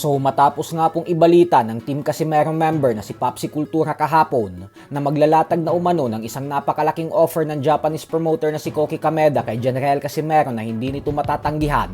So matapos nga pong ibalita ng Team Casimero member na si Popsi Cultura kahapon na maglalatag na umano ng isang napakalaking offer ng Japanese promoter na si Koki Kameda kay General Casimero na hindi nito matatanggihan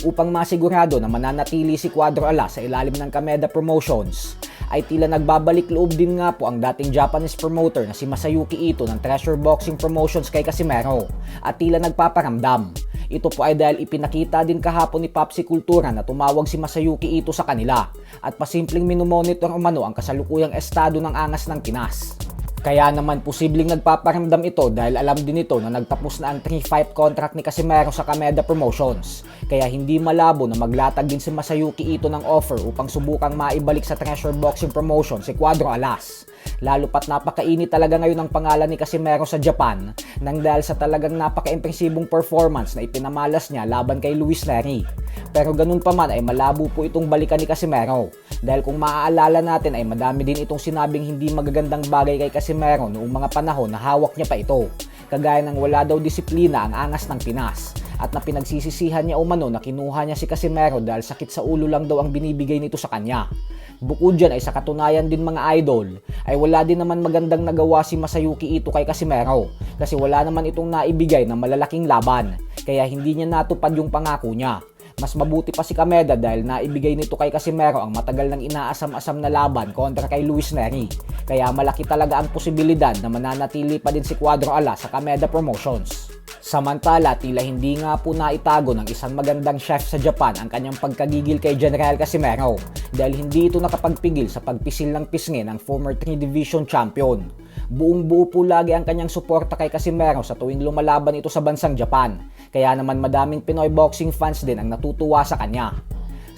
upang masigurado na mananatili si Cuadro Alas sa ilalim ng Kameda Promotions, ay tila nagbabalik loob din nga po ang dating Japanese promoter na si Masayuki Ito ng Treasure Boxing Promotions kay Casimero at tila nagpaparamdam. Ito po ay dahil ipinakita din kahapon ni Popsi Cultura na tumawag si Masayuki Ito sa kanila at pasimpleng minomonitor umano ang kasalukuyang estado ng angas ng Pinas. Kaya naman posibleng nagpaparamdam ito dahil alam din ito na nagtapos na ang 3-fight contract ni Casimero sa Kameda Promotions. Kaya hindi malabo na maglatag din si Masayuki Ito ng offer upang subukang maibalik sa Treasure Boxing Promotion si Cuadro Alas. Lalo pat napakainit talaga ngayon ang pangalan ni Casimero sa Japan nang dahil sa talagang napaka-impresibong performance na ipinamalas niya laban kay Luis Nery. Pero ganun pa man ay malabo po itong balikan ni Casimero dahil kung maaalala natin ay madami din itong sinabing hindi magagandang bagay kay Casimero noong mga panahon na hawak niya pa ito. Kagaya ng wala daw disiplina ang angas ng Pinas at na pinagsisisihan niya umano na kinuha niya si Casimero dahil sakit sa ulo lang daw ang binibigay nito sa kanya. Bukod dyan ay sa katunayan din mga idol ay wala din naman magandang nagawa si Masayuki Ito kay Casimero kasi wala naman itong naibigay na malalaking laban kaya hindi niya natupad yung pangako niya. Mas mabuti pa si Kameda dahil naibigay nito kay Casimero ang matagal nang inaasam-asam na laban kontra kay Luis Nery. Kaya malaki talaga ang posibilidad na mananatili pa din si Cuadro Alas sa Kameda Promotions. Samantala, tila hindi nga po naitago ng isang magandang chef sa Japan ang kanyang pagkagigil kay General Casimero dahil hindi ito nakapagpigil sa pagpisil ng pisngi ng former 3 Division Champion. Buong-buo po lagi ang kanyang suporta kay Casimero sa tuwing lumalaban ito sa bansang Japan, kaya naman madaming Pinoy boxing fans din ang natutuwa sa kanya.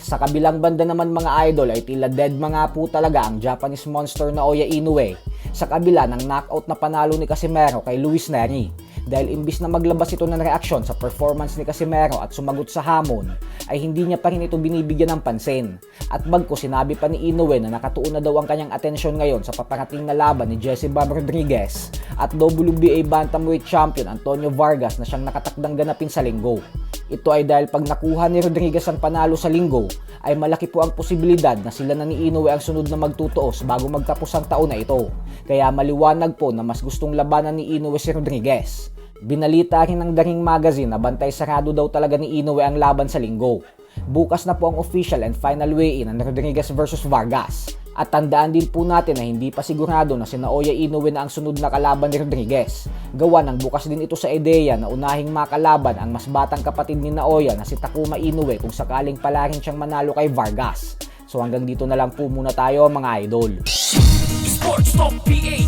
Sa kabilang banda naman mga idol ay tila dead mga po talaga ang Japanese monster na Oya Inoue sa kabila ng knockout na panalo ni Casimero kay Luis Nery. Dahil imbis na maglabas ito ng reaksyon sa performance ni Casimero at sumagot sa hamon, ay hindi niya pa rin ito binibigyan ng pansin. At bagko sinabi pa ni Inoue na nakatuon na daw ang kanyang atensyon ngayon sa paparating na laban ni Jesse Bob Rodriguez at WBA Bantamweight Champion Antonio Vargas na siyang nakatakdang ganapin sa linggo. Ito ay dahil pag nakuha ni Rodriguez ang panalo sa linggo, ay malaki po ang posibilidad na sila na ni Inoue ang sunod na magtutuos bago magtapos ang taon na ito. Kaya maliwanag po na mas gustong labanan ni Inoue si Rodriguez. Binalita rin ng The Ring Magazine na bantay sarado daw talaga ni Inoue ang laban sa linggo. Bukas na po ang official and final weigh-in ng Rodriguez versus Vargas. At tandaan din po natin na hindi pa sigurado na si Naoya Inoue na ang sunod na kalaban ni Rodriguez. Gawa ng bukas din ito sa ideya na unahing makalaban ang mas batang kapatid ni Naoya na si Takuma Inoue kung sakaling pala rin siyang manalo kay Vargas. So hanggang dito na lang po muna tayo mga idol. Sports Talk PH